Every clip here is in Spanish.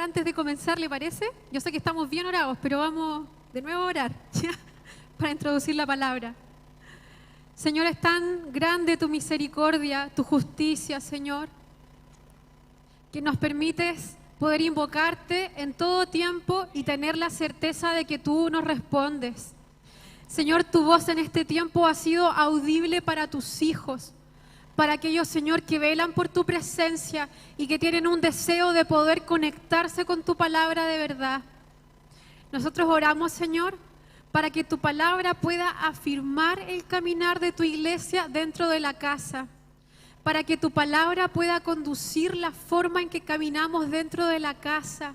antes de comenzar, ¿le parece? Yo sé que estamos bien orados, pero vamos de nuevo a orar, ¿ya? Para introducir la palabra. Señor, es tan grande tu misericordia, tu justicia, Señor, que nos permites poder invocarte en todo tiempo y tener la certeza de que tú nos respondes. Señor, tu voz en este tiempo ha sido audible para tus hijos, para aquellos, Señor, que velan por tu presencia y que tienen un deseo de poder conectarse con tu palabra de verdad. Nosotros oramos, Señor, para que tu palabra pueda afirmar el caminar de tu iglesia dentro de la casa, para que tu palabra pueda conducir la forma en que caminamos dentro de la casa,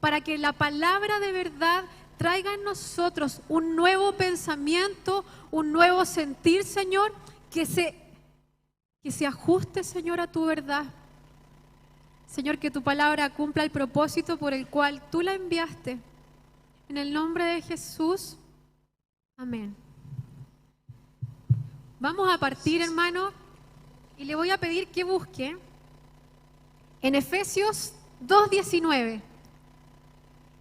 para que la palabra de verdad traiga en nosotros un nuevo pensamiento, un nuevo sentir, Señor, que se ajuste, Señor, a tu verdad. Señor, que tu palabra cumpla el propósito por el cual tú la enviaste. En el nombre de Jesús, amén. Vamos a partir, hermano, y le voy a pedir que busque en Efesios 2:19.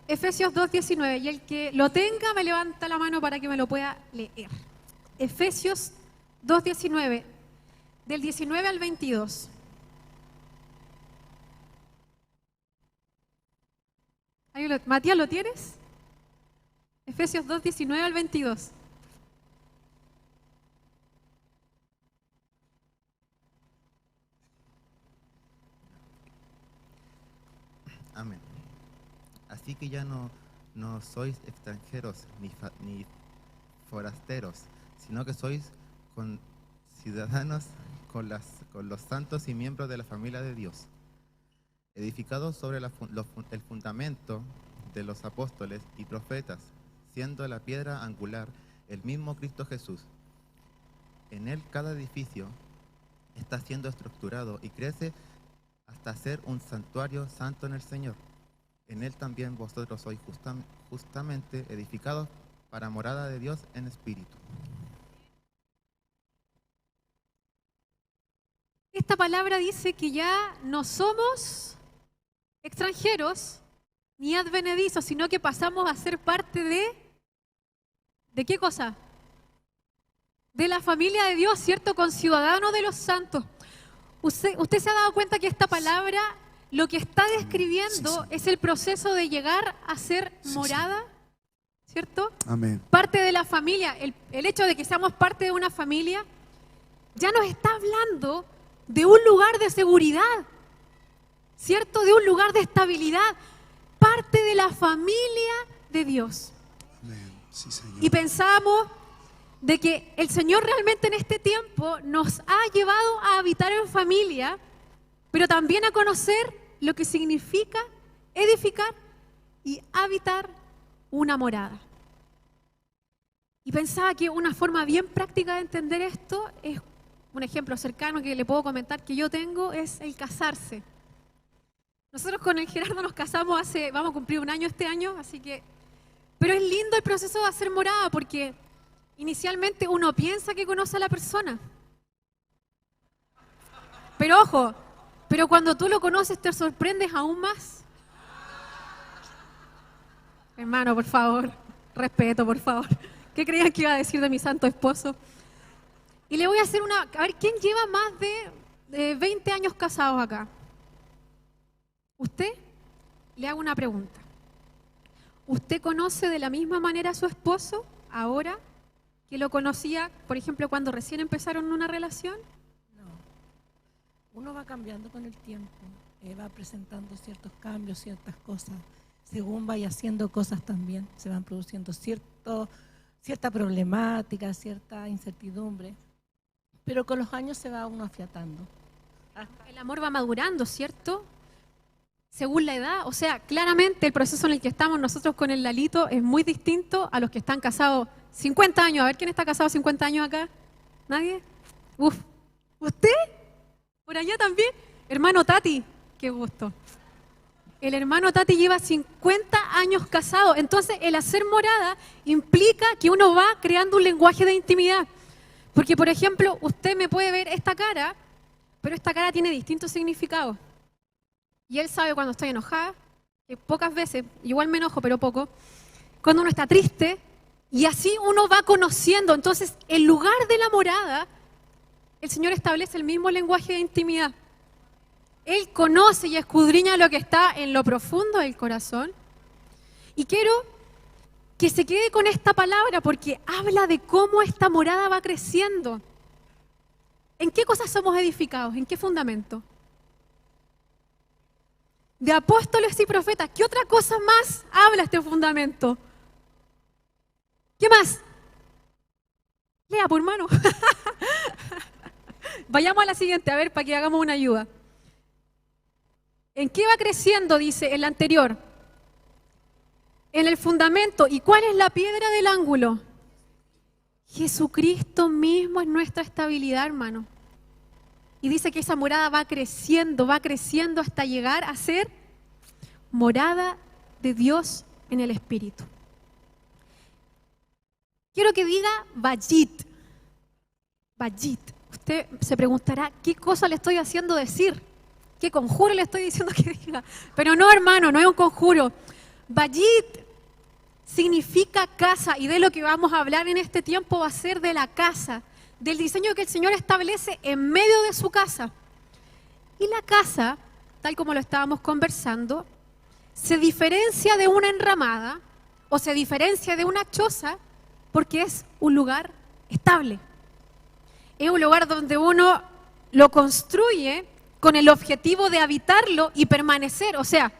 Efesios 2:19, y el que lo tenga me levanta la mano para que me lo pueda leer. Efesios 2:19. Del 19 al 22. Matías, ¿lo tienes? Efesios 2, 19 al 22. Amén. Así que ya no sois extranjeros ni forasteros, sino que sois ciudadanos con los santos y miembros de la familia de Dios, edificados sobre el fundamento de los apóstoles y profetas, siendo la piedra angular el mismo Cristo Jesús. En él cada edificio está siendo estructurado y crece hasta ser un santuario santo en el Señor. En él también vosotros sois justamente edificados para morada de Dios en espíritu. Esta palabra dice que ya no somos extranjeros ni advenedizos, sino que pasamos a ser parte ¿de qué cosa? De la familia de Dios, ¿cierto? Conciudadanos de los santos. ¿Usted se ha dado cuenta que esta palabra lo que está describiendo es el proceso de llegar a ser morada? ¿Cierto? Amén. Parte de la familia. El hecho de que seamos parte de una familia ya nos está hablando de un lugar de seguridad, ¿cierto? De un lugar de estabilidad, parte de la familia de Dios. Amén. Sí, Señor. Y pensamos de que el Señor realmente en este tiempo nos ha llevado a habitar en familia, pero también a conocer lo que significa edificar y habitar una morada. Y pensaba que una forma bien práctica de entender esto es un ejemplo cercano que le puedo comentar que yo tengo es el casarse. Nosotros con el Gerardo nos casamos vamos a cumplir un año este año, así que, pero es lindo el proceso de hacer morada porque inicialmente uno piensa que conoce a la persona. Pero ojo, pero cuando tú lo conoces te sorprendes aún más. Hermano, por favor, respeto, por favor. ¿Qué creían que iba a decir de mi santo esposo? Y le voy a hacer a ver, ¿quién lleva más de 20 años casados acá? ¿Usted? Le hago una pregunta. ¿Usted conoce de la misma manera a su esposo ahora que lo conocía, por ejemplo, cuando recién empezaron una relación? No. Uno va cambiando con el tiempo, va presentando ciertos cambios, ciertas cosas. Según vaya haciendo cosas también, se van produciendo cierta problemática, cierta incertidumbre. Pero con los años se va uno afiatando. El amor va madurando, ¿cierto? Según la edad, o sea, claramente el proceso en el que estamos nosotros con el Lalito es muy distinto a los que están casados 50 años. A ver, ¿quién está casado 50 años acá? ¿Nadie? Uf. ¿Usted? ¿Por allá también? Hermano Tati, qué gusto. El hermano Tati lleva 50 años casado. Entonces, el hacer morada implica que uno va creando un lenguaje de intimidad. Porque, por ejemplo, usted me puede ver esta cara, pero esta cara tiene distintos significados. Y él sabe cuando estoy enojada, que pocas veces, igual me enojo, pero poco, cuando uno está triste, y así uno va conociendo. Entonces, en lugar de la morada, el Señor establece el mismo lenguaje de intimidad. Él conoce y escudriña lo que está en lo profundo del corazón. Y quiero que se quede con esta palabra porque habla de cómo esta morada va creciendo. ¿En qué cosas somos edificados? ¿En qué fundamento? De apóstoles y profetas. ¿Qué otra cosa más habla este fundamento? ¿Qué más? Lea, por hermano. Vayamos a la siguiente, a ver, para que hagamos una ayuda. ¿En qué va creciendo? Dice el anterior. En el fundamento. ¿Y cuál es la piedra del ángulo? Jesucristo mismo es nuestra estabilidad, hermano. Y dice que esa morada va creciendo hasta llegar a ser morada de Dios en el Espíritu. Quiero que diga Bayit. Bayit. Usted se preguntará, ¿qué cosa le estoy haciendo decir? ¿Qué conjuro le estoy diciendo que diga? Pero no, hermano, no es un conjuro. Bayit significa casa, y de lo que vamos a hablar en este tiempo va a ser de la casa, del diseño que el Señor establece en medio de su casa. Y la casa, tal como lo estábamos conversando, se diferencia de una enramada o se diferencia de una choza porque es un lugar estable. Es un lugar donde uno lo construye con el objetivo de habitarlo y permanecer. O sea,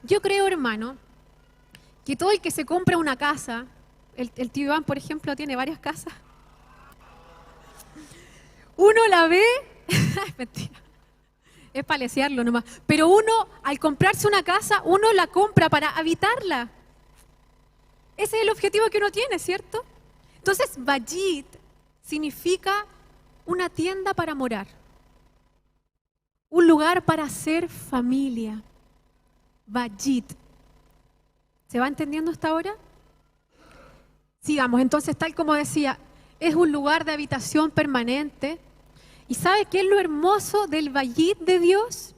yo creo, hermano, que todo el que se compra una casa, el tío Iván, por ejemplo, tiene varias casas, uno la ve, es mentira, es para lesearlo nomás, pero uno, al comprarse una casa, uno la compra para habitarla. Ese es el objetivo que uno tiene, ¿cierto? Entonces, Bayit significa una tienda para morar, un lugar para hacer familia. Bayit. ¿Se va entendiendo hasta ahora? Sigamos, entonces, tal como decía, es un lugar de habitación permanente. ¿Y sabe qué es lo hermoso del Bayit de Dios?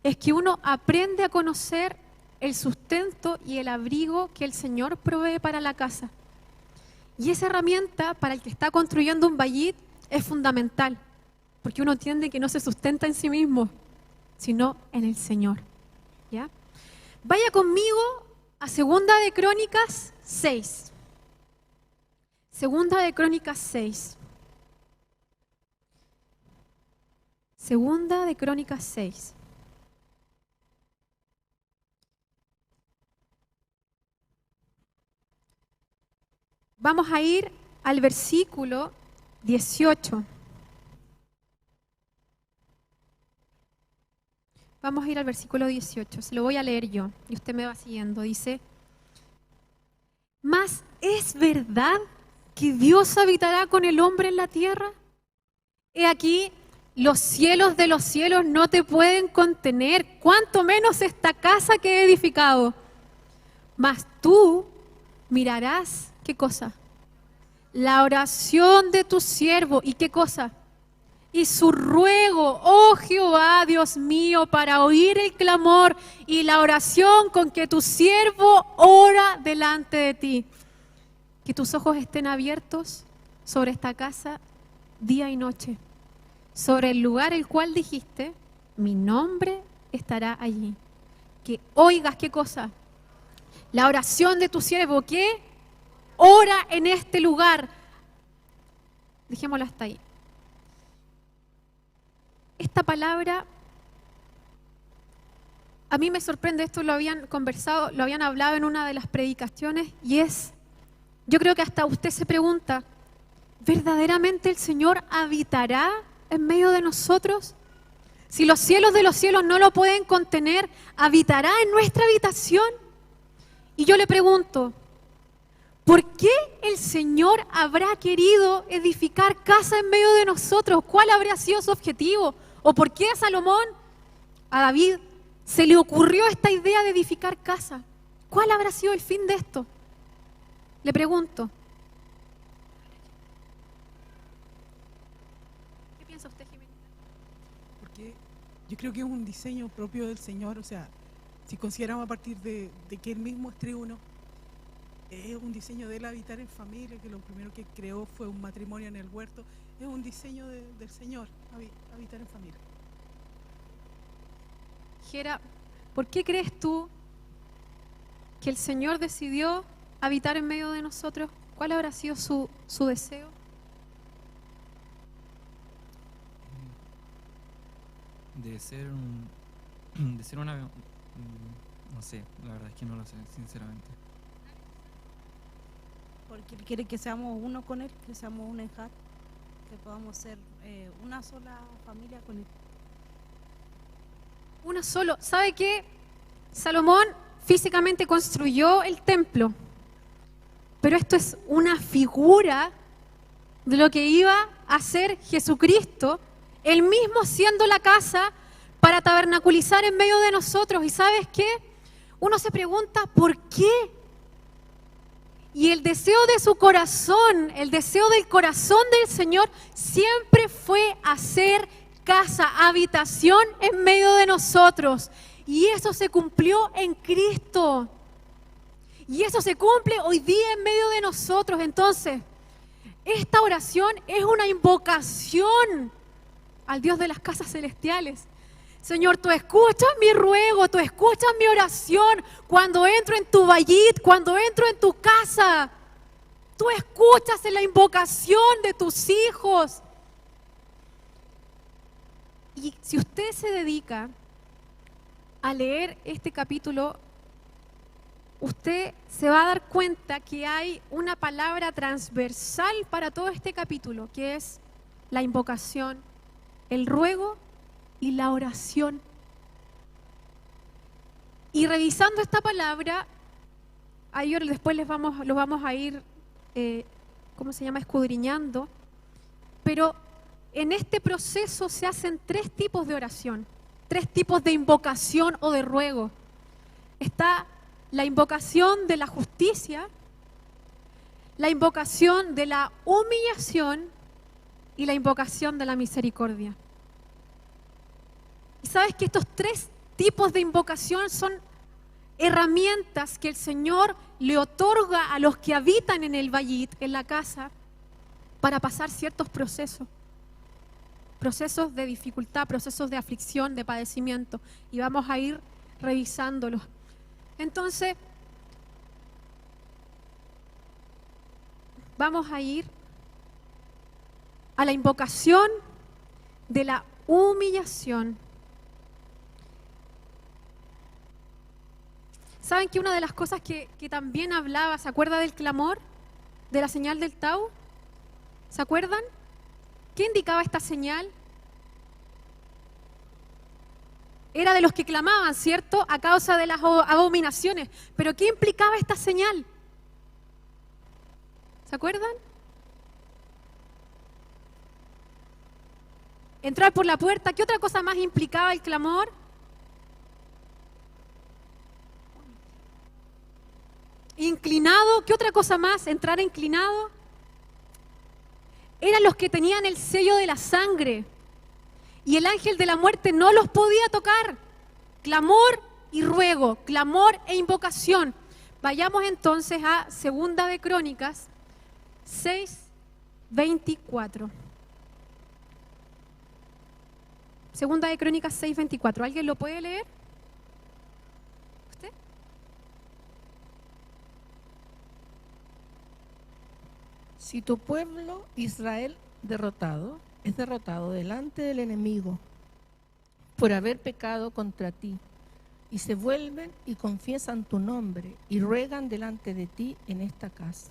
Es que uno aprende a conocer el sustento y el abrigo que el Señor provee para la casa. Y esa herramienta para el que está construyendo un Bayit es fundamental, porque uno entiende que no se sustenta en sí mismo, sino en el Señor. ¿Ya? Vaya conmigo a Segunda de Crónicas 6. Segunda de Crónicas 6. Segunda de Crónicas 6. Vamos a ir al versículo 18. Vamos a ir al versículo 18. Se lo voy a leer yo y usted me va siguiendo. Dice: ¿mas es verdad que Dios habitará con el hombre en la tierra? He aquí, los cielos de los cielos no te pueden contener, cuanto menos esta casa que he edificado. Mas tú mirarás, ¿qué cosa? La oración de tu siervo, ¿y qué cosa? Y su ruego, oh Jehová, Dios mío, para oír el clamor y la oración con que tu siervo ora delante de ti. Que tus ojos estén abiertos sobre esta casa día y noche, sobre el lugar el cual dijiste, mi nombre estará allí. Que oigas, ¿qué cosa? La oración de tu siervo, que ora en este lugar. Dejémoslo hasta ahí. Esta palabra, a mí me sorprende, esto lo habían conversado, lo habían hablado en una de las predicaciones, y es, yo creo que hasta usted se pregunta, ¿verdaderamente el Señor habitará en medio de nosotros? Si los cielos de los cielos no lo pueden contener, ¿habitará en nuestra habitación? Y yo le pregunto, ¿por qué el Señor habrá querido edificar casa en medio de nosotros? ¿Cuál habría sido su objetivo? ¿O por qué a Salomón, a David, se le ocurrió esta idea de edificar casa? ¿Cuál habrá sido el fin de esto? Le pregunto. ¿Qué piensa usted, Jimena? Porque yo creo que es un diseño propio del Señor, o sea, si consideramos a partir de que Él mismo es triuno, es un diseño de Él habitar en familia, que lo primero que creó fue un matrimonio en el huerto, es un diseño del Señor, habitar en familia. Jera, ¿por qué crees tú que el Señor decidió habitar en medio de nosotros? ¿Cuál habrá sido su deseo? De ser una... No sé, la verdad es que no lo sé, sinceramente. Porque Él quiere que seamos uno con Él, que seamos un enjar, que podamos ser una sola familia con Él. Una solo. ¿Sabe qué? Salomón físicamente construyó el templo, pero esto es una figura de lo que iba a hacer Jesucristo, Él mismo siendo la casa para tabernaculizar en medio de nosotros. ¿Y sabes qué? Uno se pregunta, ¿por qué? Y el deseo de su corazón, el deseo del corazón del Señor siempre fue hacer casa, habitación en medio de nosotros. Y eso se cumplió en Cristo. Y eso se cumple hoy día en medio de nosotros. Entonces, esta oración es una invocación al Dios de las casas celestiales. Señor, tú escuchas mi ruego, tú escuchas mi oración. Cuando entro en tu vallit, cuando entro en tu casa, tú escuchas en la invocación de tus hijos. Y si usted se dedica a leer este capítulo, usted se va a dar cuenta que hay una palabra transversal para todo este capítulo, que es la invocación, el ruego y la oración. Y revisando esta palabra, ahí después lo vamos a ir, escudriñando, pero en este proceso se hacen 3 tipos de oración, 3 tipos de invocación o de ruego. Está la invocación de la justicia, la invocación de la humillación y la invocación de la misericordia. Y sabes que estos 3 tipos de invocación son herramientas que el Señor le otorga a los que habitan en el vallit, en la casa, para pasar ciertos procesos de dificultad, procesos de aflicción, de padecimiento, y vamos a ir revisándolos. Entonces, vamos a ir a la invocación de la humillación. ¿Saben que una de las cosas que también hablaba, se acuerda del clamor, de la señal del Tau? ¿Se acuerdan? ¿Qué indicaba esta señal? Era de los que clamaban, ¿cierto? A causa de las abominaciones. ¿Pero qué implicaba esta señal? ¿Se acuerdan? Entrar por la puerta. ¿Qué otra cosa más implicaba el clamor? Inclinado. ¿Qué otra cosa más? Entrar inclinado. Eran los que tenían el sello de la sangre. Y el ángel de la muerte no los podía tocar. Clamor y ruego, clamor e invocación. Vayamos entonces a 2 de Crónicas 6:24. 2 de Crónicas 6:24. ¿Alguien lo puede leer? ¿Usted? Si tu pueblo Israel es derrotado delante del enemigo por haber pecado contra ti, y se vuelven y confiesan tu nombre y ruegan delante de ti en esta casa.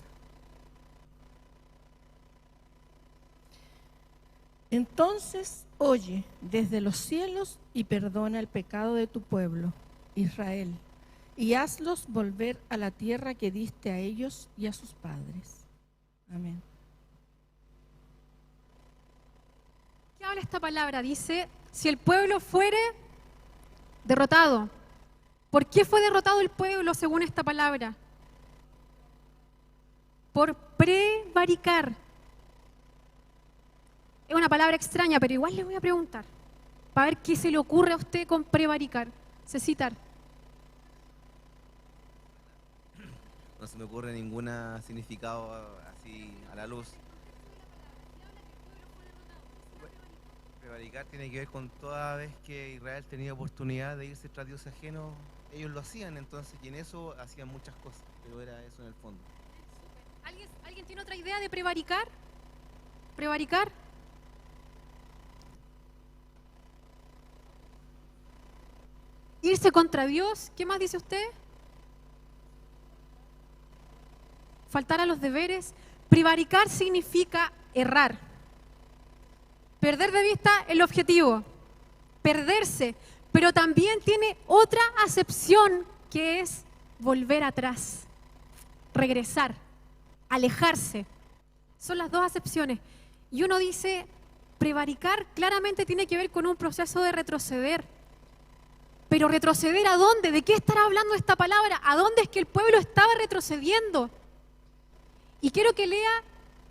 Entonces oye desde los cielos y perdona el pecado de tu pueblo, Israel, y hazlos volver a la tierra que diste a ellos y a sus padres. Amén. ¿Qué habla esta palabra? Dice, si el pueblo fuere derrotado. ¿Por qué fue derrotado el pueblo según esta palabra? Por prevaricar. Es una palabra extraña, pero igual le voy a preguntar, para ver qué se le ocurre a usted con prevaricar. Cecitar. se me ocurre ningún significado así a la luz. Prevaricar tiene que ver con toda vez que Israel tenía oportunidad de irse tras dioses ajenos, ellos lo hacían, entonces, y en eso hacían muchas cosas, pero era eso en el fondo. ¿Alguien tiene otra idea de prevaricar? ¿Prevaricar? Irse contra Dios. ¿Qué más dice usted? Faltar a los deberes. Prevaricar significa errar. Perder de vista el objetivo. Perderse. Pero también tiene otra acepción que es volver atrás. Regresar. Alejarse. Son las dos acepciones. Y uno dice, prevaricar claramente tiene que ver con un proceso de retroceder. Pero ¿retroceder a dónde? ¿De qué estará hablando esta palabra? ¿A dónde es que el pueblo estaba retrocediendo? Y quiero que lea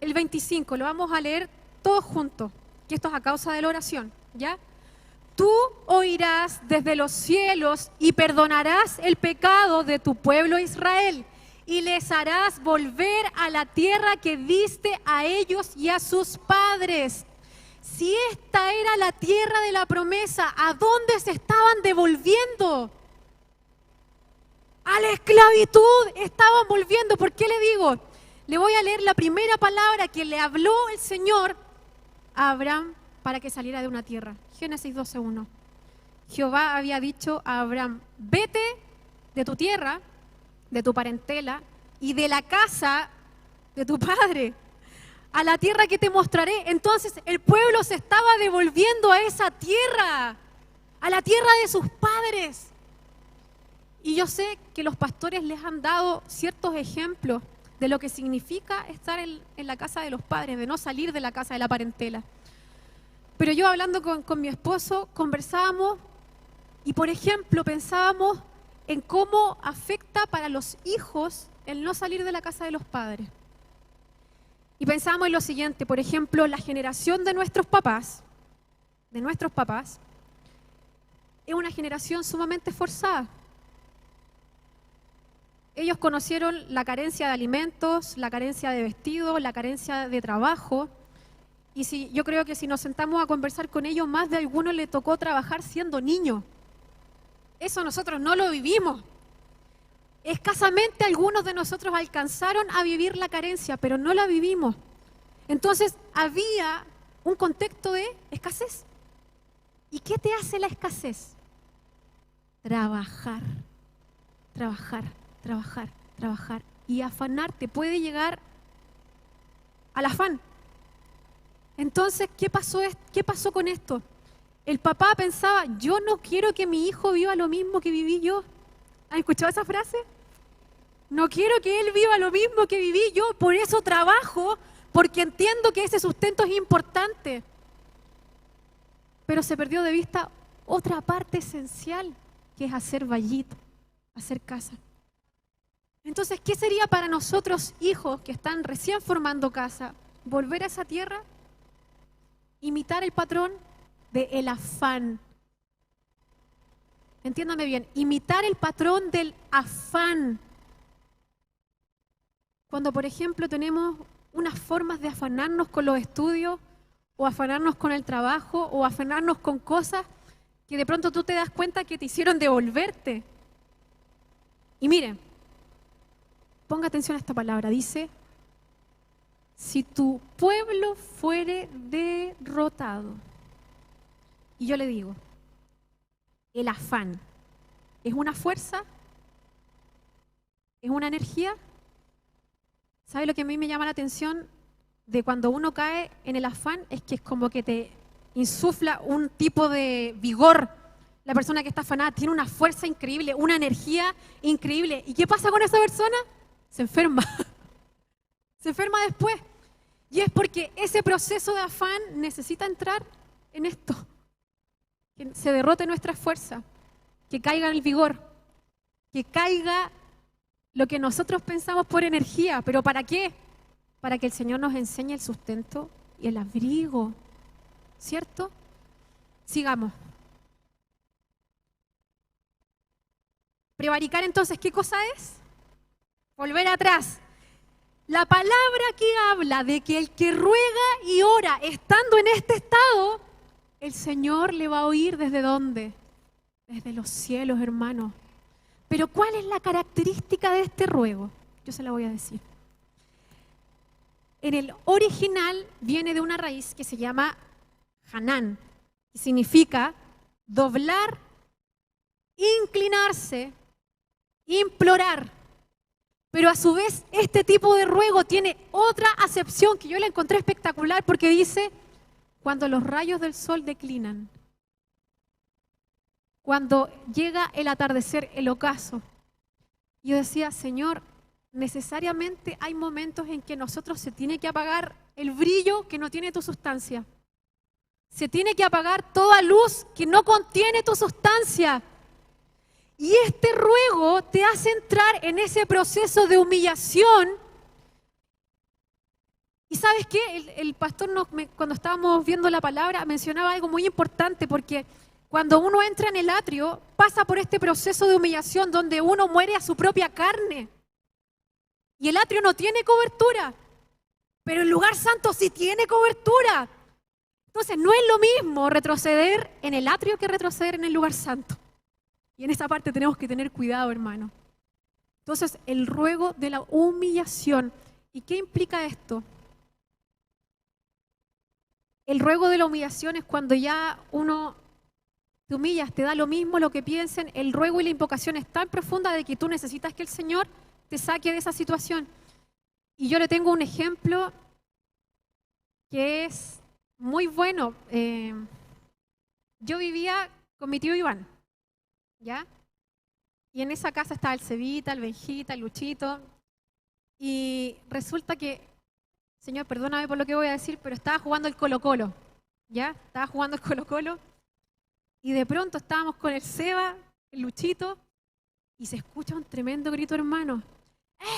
el 25, lo vamos a leer todos juntos, que esto es a causa de la oración, ¿ya? Tú oirás desde los cielos y perdonarás el pecado de tu pueblo Israel y les harás volver a la tierra que diste a ellos y a sus padres. Si esta era la tierra de la promesa, ¿a dónde se estaban devolviendo? A la esclavitud estaban volviendo. ¿Por qué le digo? Le voy a leer la primera palabra que le habló el Señor a Abraham para que saliera de una tierra. Génesis 12:1. Jehová había dicho a Abraham, vete de tu tierra, de tu parentela y de la casa de tu padre, a la tierra que te mostraré. Entonces el pueblo se estaba devolviendo a esa tierra, a la tierra de sus padres. Y yo sé que los pastores les han dado ciertos ejemplos de lo que significa estar en la casa de los padres, de no salir de la casa de la parentela. Pero yo hablando con mi esposo, conversábamos y, por ejemplo, pensábamos en cómo afecta para los hijos el no salir de la casa de los padres. Y pensábamos en lo siguiente, por ejemplo, la generación de nuestros papás, es una generación sumamente forzada. Ellos conocieron la carencia de alimentos, la carencia de vestidos, la carencia de trabajo. Y yo creo que si nos sentamos a conversar con ellos, más de alguno le tocó trabajar siendo niño. Eso nosotros no lo vivimos. Escasamente algunos de nosotros alcanzaron a vivir la carencia, pero no la vivimos. Entonces había un contexto de escasez. ¿Y qué te hace la escasez? Trabajar, trabajar, trabajar, trabajar. Y afanarte puede llegar al afán. Entonces, ¿qué pasó con esto? El papá pensaba, yo no quiero que mi hijo viva lo mismo que viví yo. ¿Han escuchado esa frase? No quiero que él viva lo mismo que viví yo, por eso trabajo, porque entiendo que ese sustento es importante. Pero se perdió de vista otra parte esencial, que es hacer vallito, hacer casa. Entonces, ¿qué sería para nosotros, hijos que están recién formando casa, volver a esa tierra? Imitar el patrón del afán. Entiéndame bien, imitar el patrón del afán. Cuando, por ejemplo, tenemos unas formas de afanarnos con los estudios, o afanarnos con el trabajo, o afanarnos con cosas que de pronto tú te das cuenta que te hicieron devolverte. Y miren, ponga atención a esta palabra, dice, si tu pueblo fuere derrotado. Y yo le digo, el afán, ¿es una fuerza? ¿Es una energía? ¿Sabe lo que a mí me llama la atención de cuando uno cae en el afán? Es que es como que te insufla un tipo de vigor. La persona que está afanada tiene una fuerza increíble, una energía increíble. ¿Y qué pasa con esa persona? Se enferma. Se enferma después. Y es porque ese proceso de afán necesita entrar en esto. Que se derrote nuestra fuerza, que caiga el vigor, que caiga lo que nosotros pensamos por energía. ¿Pero para qué? Para que el Señor nos enseñe el sustento y el abrigo. ¿Cierto? Sigamos. Prevaricar entonces, ¿qué cosa es? volver atrás. La palabra que habla de que el que ruega y ora estando en este estado, el Señor le va a oír ¿desde dónde? Desde los cielos, hermano. Pero ¿cuál es la característica de este ruego? Yo se la voy a decir. En el original viene de una raíz que se llama Hanán, que significa doblar, inclinarse, implorar. Pero a su vez este tipo de ruego tiene otra acepción que yo la encontré espectacular porque dice, cuando los rayos del sol declinan, cuando llega el atardecer, el ocaso. Yo decía, Señor, necesariamente hay momentos en que nosotros se tiene que apagar el brillo que no tiene tu sustancia. Se tiene que apagar toda luz que no contiene tu sustancia. Y este ruego te hace entrar en ese proceso de humillación. Y ¿sabes qué? El pastor cuando estábamos viendo la palabra mencionaba algo muy importante porque cuando uno entra en el atrio pasa por este proceso de humillación donde uno muere a su propia carne. Y el atrio no tiene cobertura, pero el lugar santo sí tiene cobertura. Entonces no es lo mismo retroceder en el atrio que retroceder en el lugar santo. Y en esa parte tenemos que tener cuidado, hermano. Entonces, el ruego de la humillación. ¿Y qué implica esto? El ruego de la humillación es cuando ya uno te humillas, te da lo mismo lo que piensen. El ruego y la invocación es tan profunda de que tú necesitas que el Señor te saque de esa situación. Y yo le tengo un ejemplo que es muy bueno. Yo vivía con mi tío Iván, ¿ya? Y en esa casa estaba el Cevita, el Benjita, el Luchito. Y resulta que, Señor, perdóname por lo que voy a decir, pero estaba jugando el Colo-Colo, ¿ya? Estaba jugando el Colo-Colo. Y de pronto estábamos con el Seba, el Luchito, y se escucha un tremendo grito, hermano.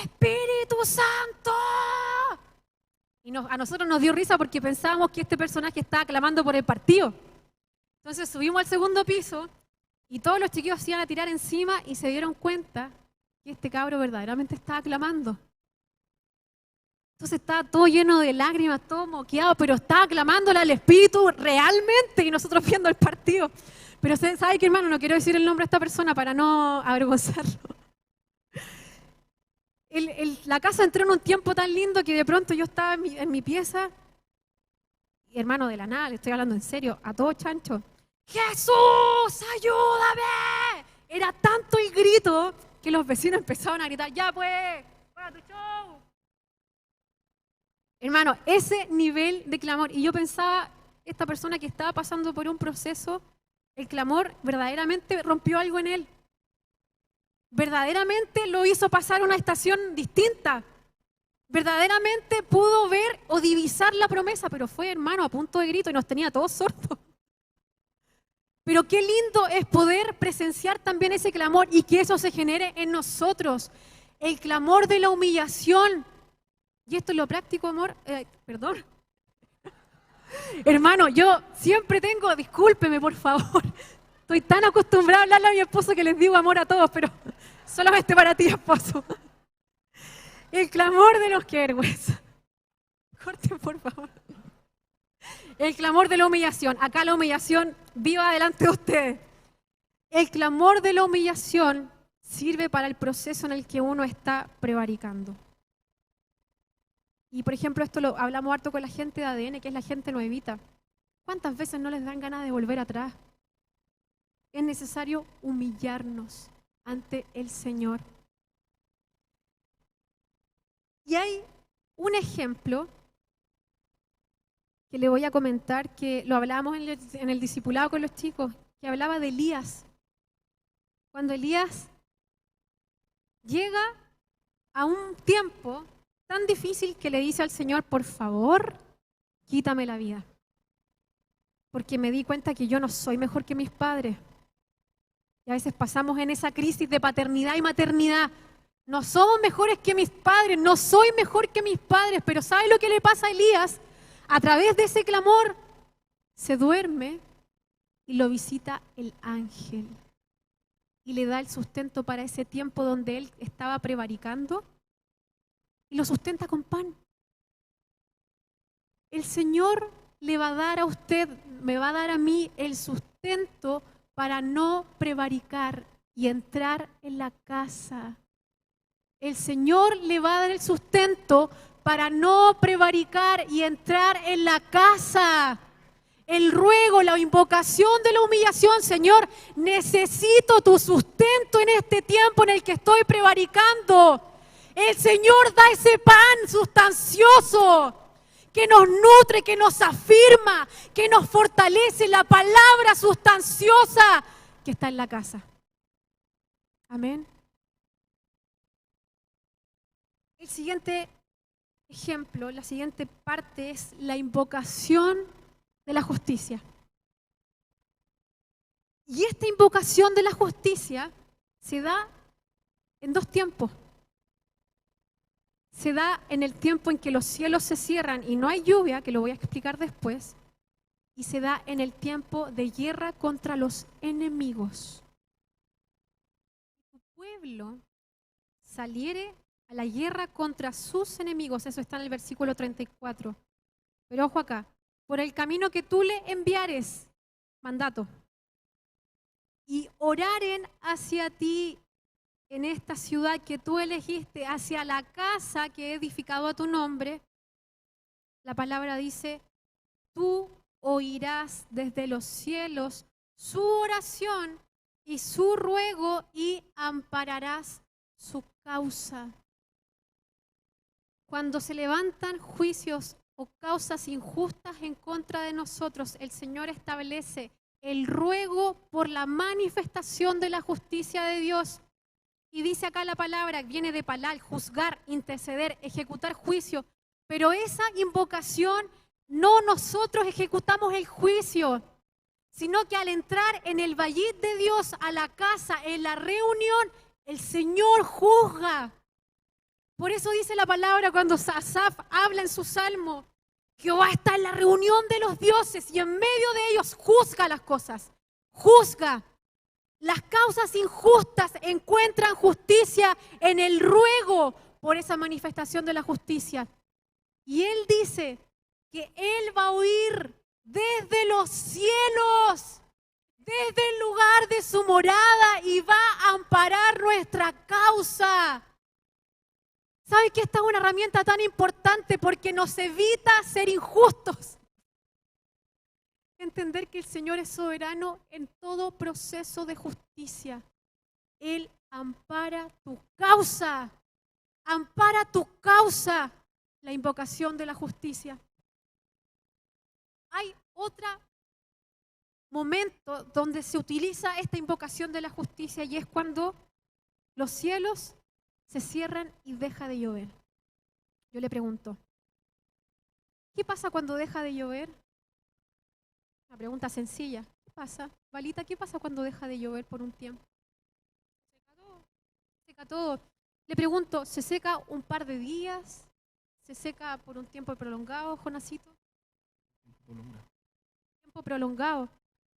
¡Espíritu Santo! Y a nosotros nos dio risa porque pensábamos que este personaje estaba clamando por el partido. Entonces subimos al segundo piso y todos los chiquillos se iban a tirar encima y se dieron cuenta que este cabro verdaderamente estaba clamando. Entonces estaba todo lleno de lágrimas, todo moqueado, pero estaba clamándole al Espíritu realmente y nosotros viendo el partido. Pero ¿sabe qué, hermano? No quiero decir el nombre de esta persona para no avergonzarlo. La casa entró en un tiempo tan lindo que de pronto yo estaba en mi pieza y, hermano, de la nada, le estoy hablando en serio, a todo chancho. ¡Jesús, ayúdame! Era tanto el grito que los vecinos empezaron a gritar, ¡ya pues! ¡Para tu show! Hermano, ese nivel de clamor. Y yo pensaba, esta persona que estaba pasando por un proceso, el clamor verdaderamente rompió algo en él. Verdaderamente lo hizo pasar a una estación distinta. Verdaderamente pudo ver o divisar la promesa, pero fue, hermano, a punto de grito y nos tenía todos sordos. Pero qué lindo es poder presenciar también ese clamor y que eso se genere en nosotros. El clamor de la humillación. Y esto es lo práctico, amor. Perdón. Hermano, yo siempre tengo, discúlpeme por favor. Estoy tan acostumbrada a hablarle a mi esposo que les digo amor a todos, pero solamente para ti, esposo. El clamor de los que vergüenza. Corten, por favor. El clamor de la humillación. Acá la humillación viva delante de ustedes. El clamor de la humillación sirve para el proceso en el que uno está prevaricando. Y por ejemplo, esto lo hablamos harto con la gente de ADN, que es la gente nuevita. ¿Cuántas veces no les dan ganas de volver atrás? Es necesario humillarnos ante el Señor. Y hay un ejemplo que le voy a comentar, que lo hablábamos en el discipulado con los chicos, que hablaba de Elías. Cuando Elías llega a un tiempo tan difícil que le dice al Señor, por favor, quítame la vida. Porque me di cuenta que yo no soy mejor que mis padres. Y a veces pasamos en esa crisis de paternidad y maternidad. No somos mejores que mis padres, no soy mejor que mis padres, pero ¿sabe lo que le pasa a Elías? A través de ese clamor se duerme y lo visita el ángel. Y le da el sustento para ese tiempo donde él estaba prevaricando. y lo sustenta con pan. El Señor le va a dar a usted, me va a dar a mí el sustento para no prevaricar y entrar en la casa. El Señor le va a dar el sustento para no prevaricar y entrar en la casa. El ruego, la invocación de la humillación, Señor, necesito tu sustento en este tiempo en el que estoy prevaricando. El Señor da ese pan sustancioso que nos nutre, que nos afirma, que nos fortalece, la palabra sustanciosa que está en la casa. Amén. El siguiente ejemplo, la siguiente parte es la invocación de la justicia. Y esta invocación de la justicia se da en dos tiempos. Se da en el tiempo en que los cielos se cierran y no hay lluvia, que lo voy a explicar después, y se da en el tiempo de guerra contra los enemigos. Tu pueblo saliere a la guerra contra sus enemigos, eso está en el versículo 34. Pero ojo acá, por el camino que tú le enviares, mandato, y oraren hacia ti en esta ciudad que tú elegiste, hacia la casa que he edificado a tu nombre, la palabra dice, tú oirás desde los cielos su oración y su ruego y ampararás su causa. Cuando se levantan juicios o causas injustas en contra de nosotros, el Señor establece el ruego por la manifestación de la justicia de Dios. Y dice acá la palabra, viene de palal, juzgar, interceder, ejecutar juicio. Pero esa invocación, no nosotros ejecutamos el juicio, sino que al entrar en el vallid de Dios, a la casa, en la reunión, el Señor juzga. Por eso dice la palabra cuando Asaf habla en su salmo, Jehová está en la reunión de los dioses y en medio de ellos juzga las cosas, juzga. Las causas injustas encuentran justicia en el ruego por esa manifestación de la justicia. Y Él dice que Él va a oír desde los cielos, desde el lugar de su morada y va a amparar nuestra causa. ¿Sabe que esta es una herramienta tan importante porque nos evita ser injustos? Entender que el Señor es soberano en todo proceso de justicia. Él ampara tu causa. Ampara tu causa. La invocación de la justicia. Hay otro momento donde se utiliza esta invocación de la justicia y es cuando los cielos se cierran y deja de llover. Yo le pregunto, ¿qué pasa cuando deja de llover? Una pregunta sencilla. ¿Qué pasa? Valita, ¿qué pasa cuando deja de llover por un tiempo? Seca todo. Seca todo. Le pregunto, ¿se seca un par de días? ¿Se seca por un tiempo prolongado, Jonasito? Tiempo prolongado.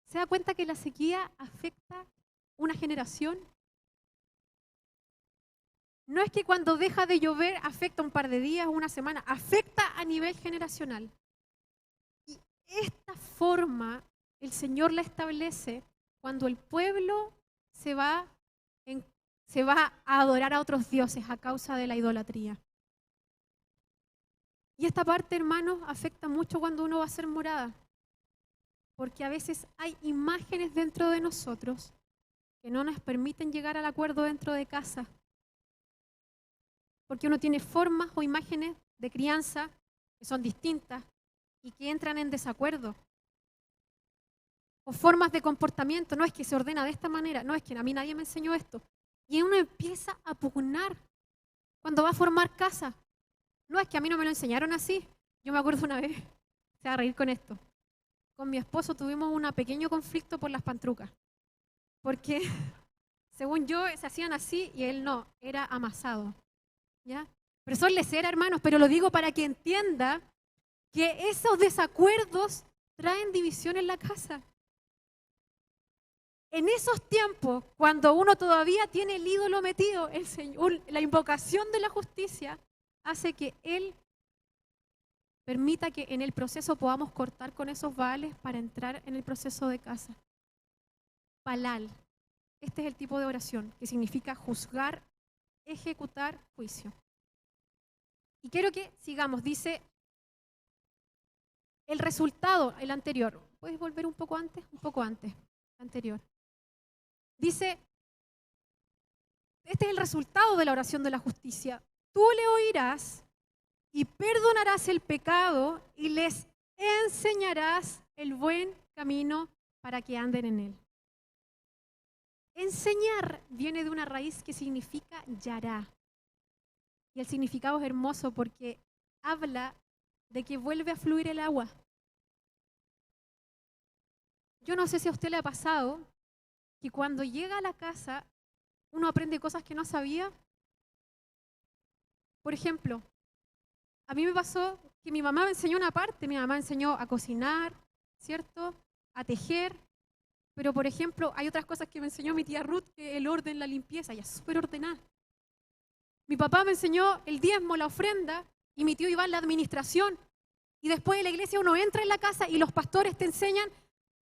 ¿Se da cuenta que la sequía afecta una generación? No es que cuando deja de llover afecta un par de días o una semana, afecta a nivel generacional. Y esta forma el Señor la establece cuando el pueblo se va a adorar a otros dioses a causa de la idolatría. Y esta parte, hermanos, afecta mucho cuando uno va a hacer morada. Porque a veces hay imágenes dentro de nosotros que no nos permiten llegar al acuerdo dentro de casa. Porque uno tiene formas o imágenes de crianza que son distintas y que entran en desacuerdo. O formas de comportamiento, no es que se ordena de esta manera, no es que a mí nadie me enseñó esto. Y uno empieza a pugnar cuando va a formar casa. No es que a mí no me lo enseñaron así. Yo me acuerdo una vez, se va a reír con esto. Con mi esposo tuvimos un pequeño conflicto por las pantrucas. Porque, según yo, se hacían así y él no, era amasado. ¿Ya? Pero son leceras, hermanos, pero lo digo para que entienda que esos desacuerdos traen división en la casa. En esos tiempos, cuando uno todavía tiene el ídolo metido, el Señor, la invocación de la justicia hace que Él permita que en el proceso podamos cortar con esos Baales para entrar en el proceso de casa. Palal. Este es el tipo de oración que significa juzgar, ejecutar juicio. Y quiero que sigamos. Dice el resultado, el anterior. ¿Puedes volver un poco antes? Un poco antes, anterior. Dice, este es el resultado de la oración de la justicia. Tú le oirás y perdonarás el pecado y les enseñarás el buen camino para que anden en él. Enseñar viene de una raíz que significa yará. Y el significado es hermoso porque habla de que vuelve a fluir el agua. Yo no sé si a usted le ha pasado que cuando llega a la casa uno aprende cosas que no sabía. Por ejemplo, a mí me pasó que mi mamá me enseñó una parte, mi mamá me enseñó a cocinar, ¿cierto? A tejer. Pero, por ejemplo, hay otras cosas que me enseñó mi tía Ruth, que el orden, la limpieza, ella es súper ordenada. Mi papá me enseñó el diezmo, la ofrenda, y mi tío Iván la administración. Y después de la iglesia uno entra en la casa y los pastores te enseñan,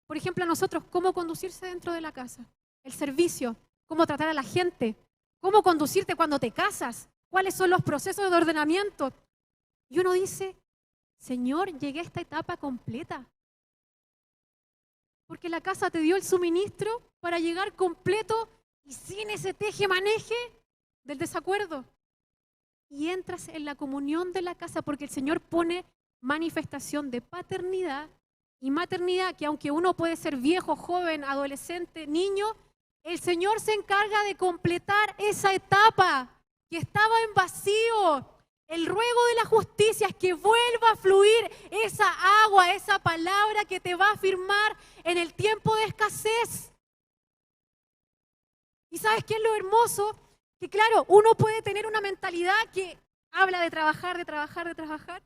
por ejemplo, a nosotros, cómo conducirse dentro de la casa, el servicio, cómo tratar a la gente, cómo conducirte cuando te casas, cuáles son los procesos de ordenamiento. Y uno dice, Señor, llegué a esta etapa completa. Porque la casa te dio el suministro para llegar completo y sin ese teje-maneje del desacuerdo. Y entras en la comunión de la casa porque el Señor pone manifestación de paternidad y maternidad, que aunque uno puede ser viejo, joven, adolescente, niño, el Señor se encarga de completar esa etapa que estaba en vacío. El ruego de la justicia es que vuelva a fluir esa agua, esa palabra que te va a afirmar en el tiempo de escasez. ¿Y sabes qué es lo hermoso? Que claro, uno puede tener una mentalidad que habla de trabajar,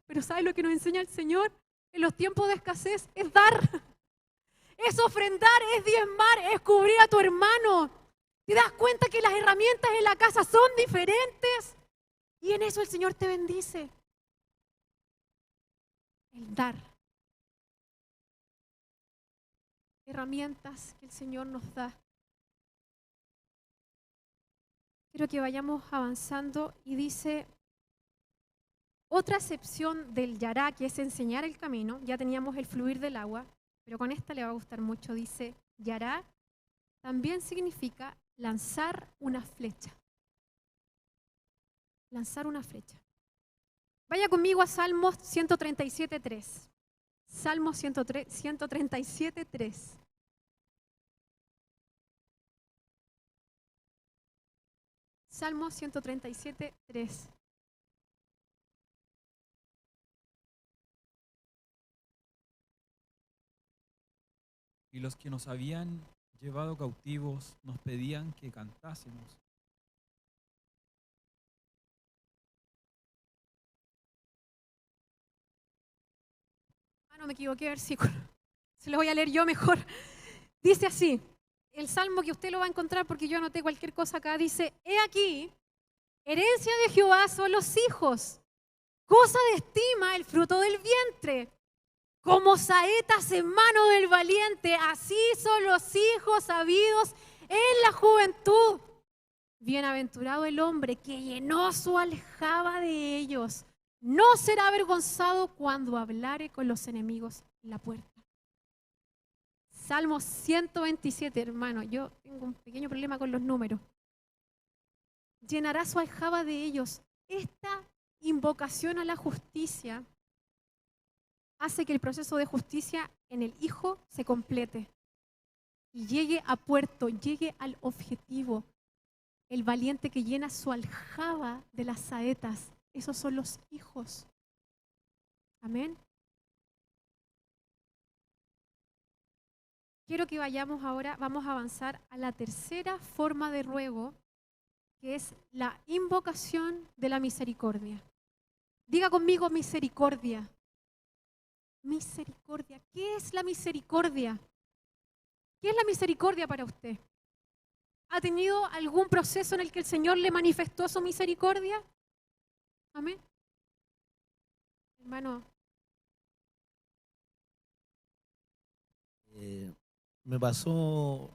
pero ¿sabes lo que nos enseña el Señor en los tiempos de escasez? Es dar, es ofrendar, es diezmar, es cubrir a tu hermano. ¿Te das cuenta que las herramientas en la casa son diferentes? Y en eso el Señor te bendice. El dar. Herramientas que el Señor nos da. Quiero que vayamos avanzando y dice, otra acepción del yará, que es enseñar el camino, ya teníamos el fluir del agua, pero con esta le va a gustar mucho, dice, yará también significa lanzar una flecha. Lanzar una flecha. Vaya conmigo a Salmos 137.3. Salmos 137.3. Salmos 137.3. Y los que nos habían llevado cautivos nos pedían que cantásemos. No me equivoqué de versículo. Se lo voy a leer yo mejor. Dice así, el salmo que usted lo va a encontrar porque yo anoté cualquier cosa acá, dice, he aquí, herencia de Jehová son los hijos, cosa de estima el fruto del vientre. Como saetas en mano del valiente, así son los hijos habidos en la juventud. Bienaventurado el hombre que llenó su aljaba de ellos. No será avergonzado cuando hablare con los enemigos en la puerta. Salmo 127, hermano. Yo tengo un pequeño problema con los números. Llenará su aljaba de ellos. Esta invocación a la justicia hace que el proceso de justicia en el Hijo se complete y llegue a puerto, llegue al objetivo. El valiente que llena su aljaba de las saetas. Esos son los hijos. Amén. Quiero que vayamos ahora, vamos a avanzar a la tercera forma de ruego, que es la invocación de la misericordia. Diga conmigo misericordia. Misericordia. ¿Qué es la misericordia? ¿Qué es la misericordia para usted? ¿Ha tenido algún proceso en el que el Señor le manifestó su misericordia? Amén. Hermano, Me pasó,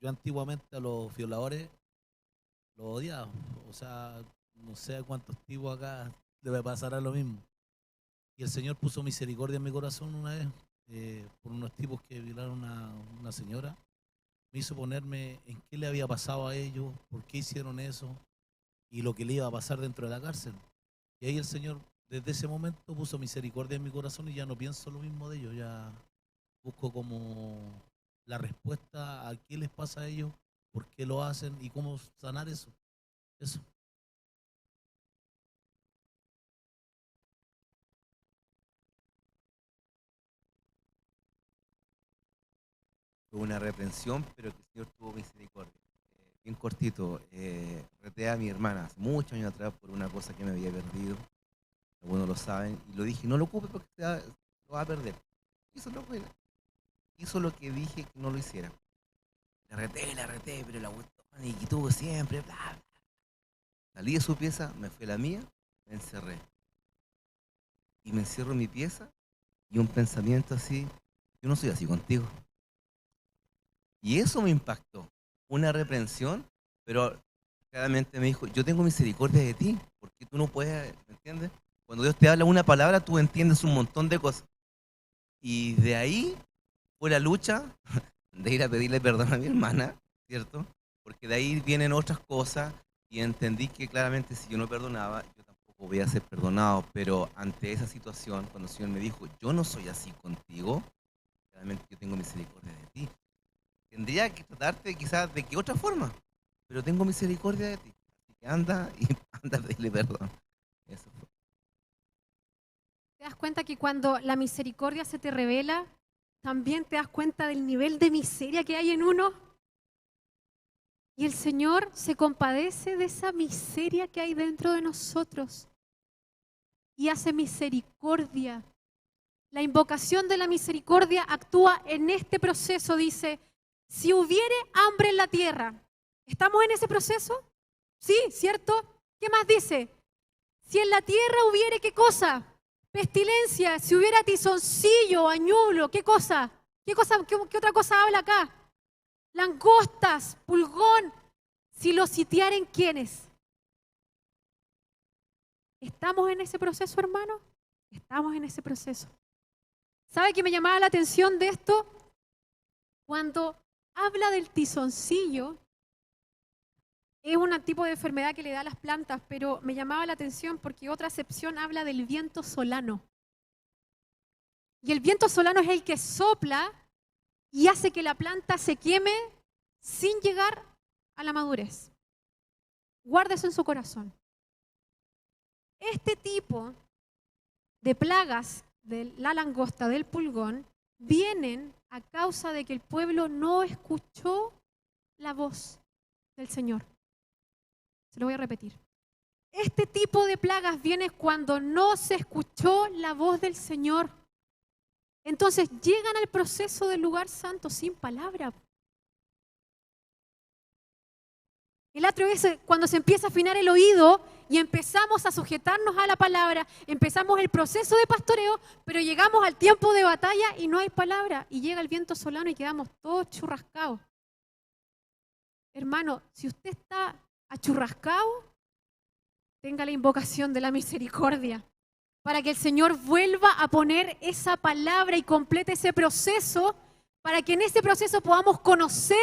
yo antiguamente a los violadores los odiaba. O sea, no sé a cuántos tipos acá le pasará lo mismo. Y el Señor puso misericordia en mi corazón una vez por unos tipos que violaron a una señora. Me hizo ponerme en qué le había pasado a ellos, por qué hicieron eso y lo que le iba a pasar dentro de la cárcel. Y ahí el Señor, desde ese momento, puso misericordia en mi corazón y ya no pienso lo mismo de ellos. Ya busco como la respuesta a qué les pasa a ellos, por qué lo hacen y cómo sanar eso. Eso. Hubo una reprensión, pero que el Señor tuvo misericordia. Bien cortito, reté a mi hermana hace muchos años atrás por una cosa que me había perdido. Algunos lo saben, y lo dije, no lo ocupe porque lo va a perder. Hizo lo que dije que no lo hiciera. La reté, pero la cuestión, y que tuvo siempre, bla, bla. Salí de su pieza, me fui a la mía, me encerré. Y me encierro en mi pieza, y un pensamiento así, yo no soy así contigo. Y eso me impactó. Una reprensión, pero claramente me dijo, yo tengo misericordia de ti, porque tú no puedes, ¿me entiendes? Cuando Dios te habla una palabra, tú entiendes un montón de cosas. Y de ahí fue la lucha de ir a pedirle perdón a mi hermana, ¿cierto? Porque de ahí vienen otras cosas y entendí que claramente si yo no perdonaba, yo tampoco voy a ser perdonado. Pero ante esa situación, cuando el Señor me dijo, yo no soy así contigo, claramente yo tengo misericordia de ti. Tendría que tratarte quizás de que otra forma, pero tengo misericordia de ti. Así que anda y anda a pedirle perdón. Eso fue. ¿te das cuenta que cuando la misericordia se te revela, también te das cuenta del nivel de miseria que hay en uno? Y el Señor se compadece de esa miseria que hay dentro de nosotros y hace misericordia. La invocación de la misericordia actúa en este proceso. Dice, si hubiere hambre en la tierra, ¿estamos en ese proceso? Sí, ¿cierto? ¿Qué más dice? Si en la tierra hubiere, ¿qué cosa? Pestilencia, si hubiera tizoncillo, añulo, ¿qué cosa? ¿Qué otra cosa habla acá? Langostas, pulgón, si lo sitiaren, ¿quiénes? ¿Estamos en ese proceso, hermano? Estamos en ese proceso. ¿Sabe qué me llamaba la atención de esto? Cuando habla del tizoncillo, es un tipo de enfermedad que le da a las plantas, pero me llamaba la atención porque otra acepción habla del viento solano. Y el viento solano es el que sopla y hace que la planta se queme sin llegar a la madurez. Guarde eso en su corazón. Este tipo de plagas de la langosta, del pulgón, vienen a causa de que el pueblo no escuchó la voz del Señor. Se lo voy a repetir. Este tipo de plagas viene cuando no se escuchó la voz del Señor. Entonces llegan al proceso del lugar santo sin palabra. El atrio es cuando se empieza a afinar el oído y empezamos a sujetarnos a la palabra, empezamos el proceso de pastoreo, pero llegamos al tiempo de batalla y no hay palabra. Y llega el viento solano y quedamos todos churrascados. Hermano, si usted está achurrascado, tenga la invocación de la misericordia para que el Señor vuelva a poner esa palabra y complete ese proceso, para que en ese proceso podamos conocer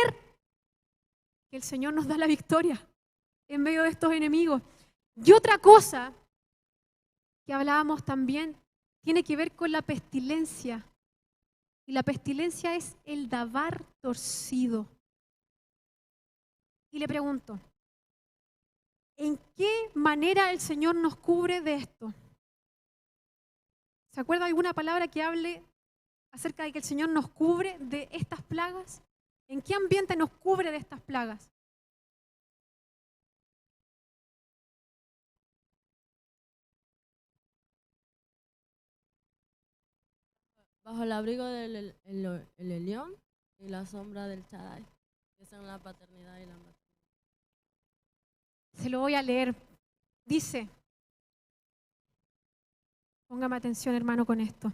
que el Señor nos da la victoria en medio de estos enemigos. Y otra cosa que hablábamos también tiene que ver con la pestilencia. Y la pestilencia es el dabar torcido. Y le pregunto, ¿en qué manera el Señor nos cubre de esto? ¿Se acuerda de alguna palabra que hable acerca de que el Señor nos cubre de estas plagas? ¿En qué ambiente nos cubre de estas plagas? Bajo el abrigo del el Elión y la sombra del Shaddai, que son la paternidad y la maternidad. Se lo voy a leer. Dice, Póngame atención, hermano, con esto.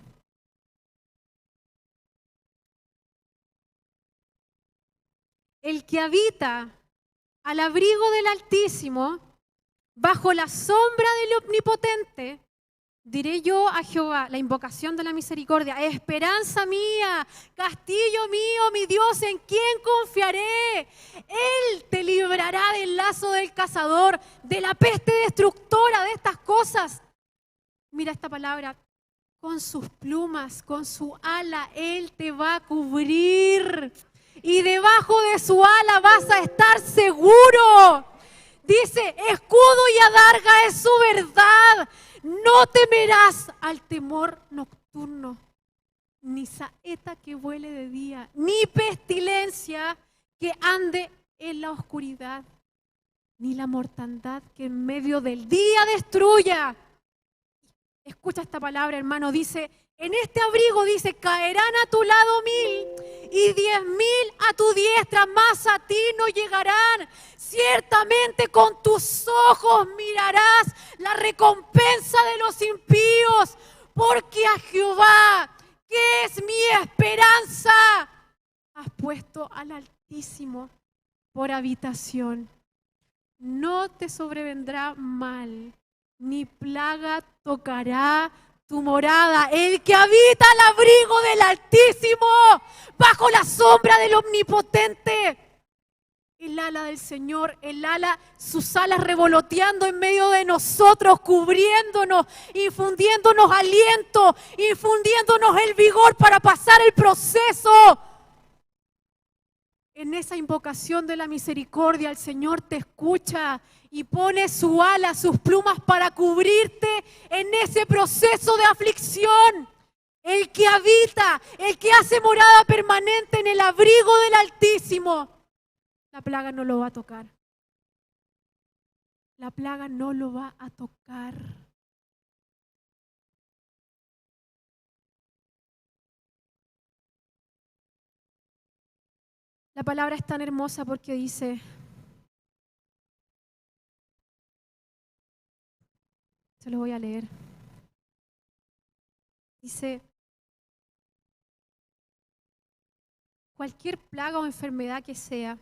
El que habita al abrigo del Altísimo, bajo la sombra del Omnipotente, diré yo a Jehová, la invocación de la misericordia, esperanza mía, castillo mío, mi Dios, ¿en quién confiaré? Él te librará del lazo del cazador, de la peste destructora, de estas cosas. Mira esta palabra, con sus plumas, con su ala, Él te va a cubrir. Y debajo de su ala vas a estar seguro. Dice, escudo y adarga es su verdad. No temerás al temor nocturno, ni saeta que vuele de día, ni pestilencia que ande en la oscuridad, ni la mortandad que en medio del día destruya. Escucha esta palabra, hermano, dice, en este abrigo dice, caerán a tu lado 1000 y 10.000 a tu diestra, mas a ti no llegarán. Ciertamente con tus ojos mirarás la recompensa de los impíos, porque a Jehová, que es mi esperanza, has puesto al Altísimo por habitación. No te sobrevendrá mal, ni plaga tocará tu morada. El que habita al abrigo del Altísimo, bajo la sombra del Omnipotente. El ala del Señor, el ala, sus alas revoloteando en medio de nosotros, cubriéndonos, infundiéndonos aliento, infundiéndonos el vigor para pasar el proceso. En esa invocación de la misericordia, el Señor te escucha y pone su ala, sus plumas para cubrirte en ese proceso de aflicción. El que habita, el que hace morada permanente en el abrigo del Altísimo, la plaga no lo va a tocar. La plaga no lo va a tocar. La palabra es tan hermosa porque dice, se lo voy a leer. Dice, cualquier plaga o enfermedad que sea,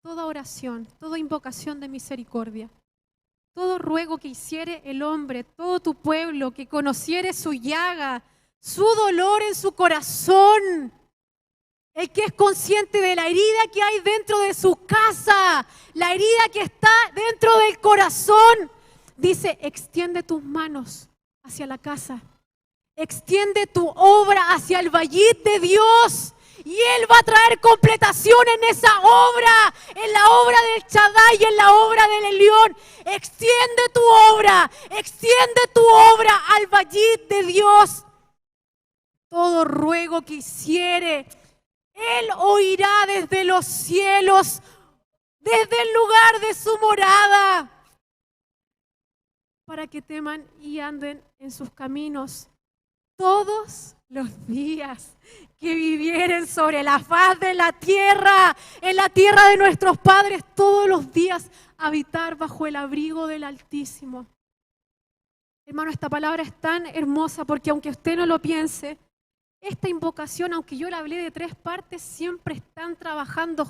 toda oración, toda invocación de misericordia, todo ruego que hiciere el hombre, todo tu pueblo, que conociere su llaga, su dolor en su corazón, el que es consciente de la herida que hay dentro de su casa, la herida que está dentro del corazón, dice, extiende tus manos hacia la casa, extiende tu obra hacia el vallid de Dios. Y Él va a traer completación en esa obra, en la obra del Shaddai y en la obra del Elión. Extiende tu obra al vallid de Dios. Todo ruego que hiciere, Él oirá desde los cielos, desde el lugar de su morada, para que teman y anden en sus caminos todos los días que vivieren sobre la faz de la tierra, en la tierra de nuestros padres, todos los días habitar bajo el abrigo del Altísimo. Hermano, esta palabra es tan hermosa porque aunque usted no lo piense, esta invocación, aunque yo la hablé de 3 partes, siempre están trabajando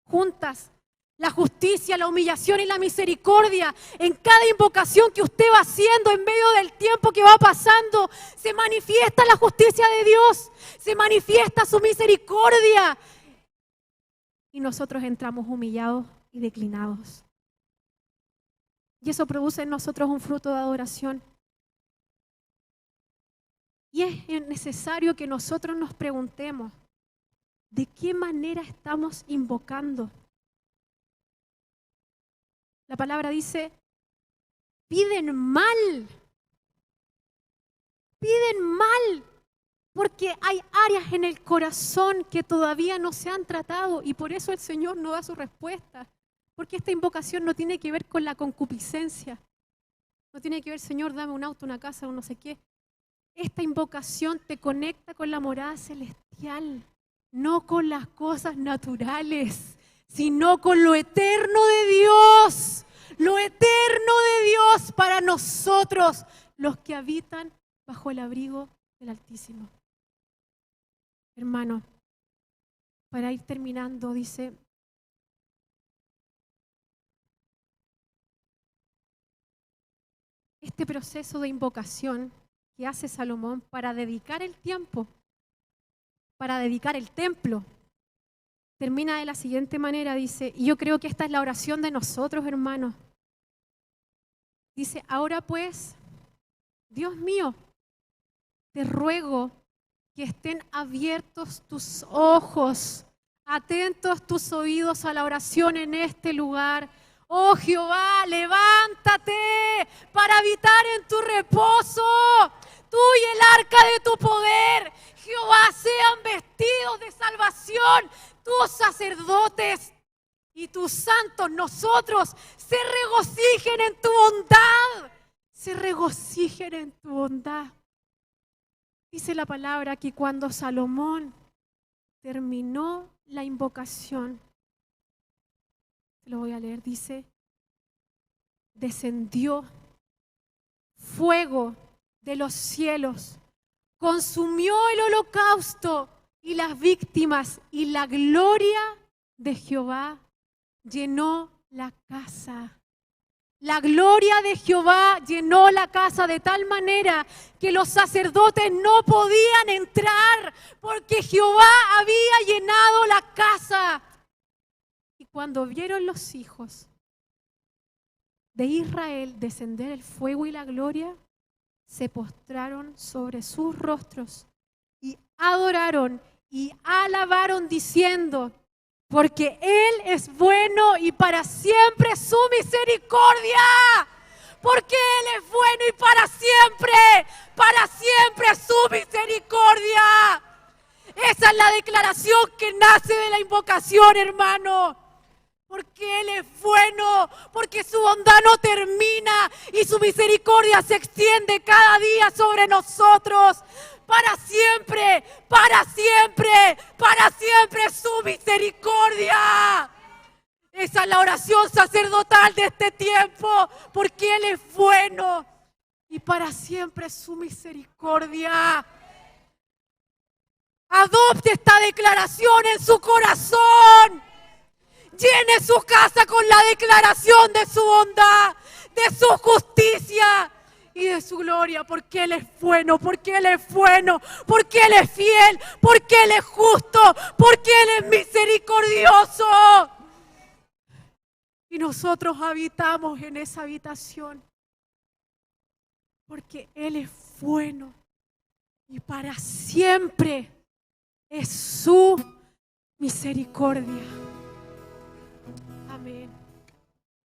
juntas. La justicia, la humillación y la misericordia. En cada invocación que usted va haciendo en medio del tiempo que va pasando, se manifiesta la justicia de Dios, se manifiesta su misericordia. Y nosotros entramos humillados y declinados. Y eso produce en nosotros un fruto de adoración. Y es necesario que nosotros nos preguntemos, ¿de qué manera estamos invocando? La palabra dice, piden mal, porque hay áreas en el corazón que todavía no se han tratado y por eso el Señor no da su respuesta. Porque esta invocación no tiene que ver con la concupiscencia, no tiene que ver, Señor, dame un auto, una casa, un no sé qué. Esta invocación te conecta con la morada celestial, no con las cosas naturales, sino con lo eterno de Dios. Lo eterno de Dios para nosotros, los que habitan bajo el abrigo del Altísimo. Hermano, para ir terminando, dice, este proceso de invocación que hace Salomón para dedicar el tiempo, para dedicar el templo, termina de la siguiente manera, dice, y yo creo que esta es la oración de nosotros, hermanos. Dice, ahora pues, Dios mío, te ruego que estén abiertos tus ojos, atentos tus oídos a la oración en este lugar. Oh Jehová, levántate para habitar en tu reposo, tú y el arca de tu poder. Jehová, sean vestidos de salvación tus sacerdotes y tus santos, nosotros, se regocijen en tu bondad, se regocijen en tu bondad. Dice la palabra que cuando Salomón terminó la invocación, lo voy a leer, dice, descendió fuego de los cielos, consumió el holocausto y las víctimas, y la gloria de Jehová llenó la casa. La gloria de Jehová llenó la casa de tal manera que los sacerdotes no podían entrar porque Jehová había llenado la casa. Y cuando vieron los hijos de Israel descender el fuego y la gloria, se postraron sobre sus rostros y adoraron y alabaron diciendo, porque Él es bueno y para siempre su misericordia. Porque Él es bueno y para siempre su misericordia. Esa es la declaración que nace de la invocación, hermano. Porque Él es bueno, porque su bondad no termina y su misericordia se extiende cada día sobre nosotros. Para siempre, para siempre, para siempre su misericordia. Esa es la oración sacerdotal de este tiempo, porque Él es bueno y para siempre su misericordia. Adopte esta declaración en su corazón. Llene su casa con la declaración de su bondad, de su justicia y de su gloria, porque Él es bueno, porque Él es bueno, porque Él es fiel, porque Él es justo, porque Él es misericordioso. Y nosotros habitamos en esa habitación, porque Él es bueno y para siempre es su misericordia.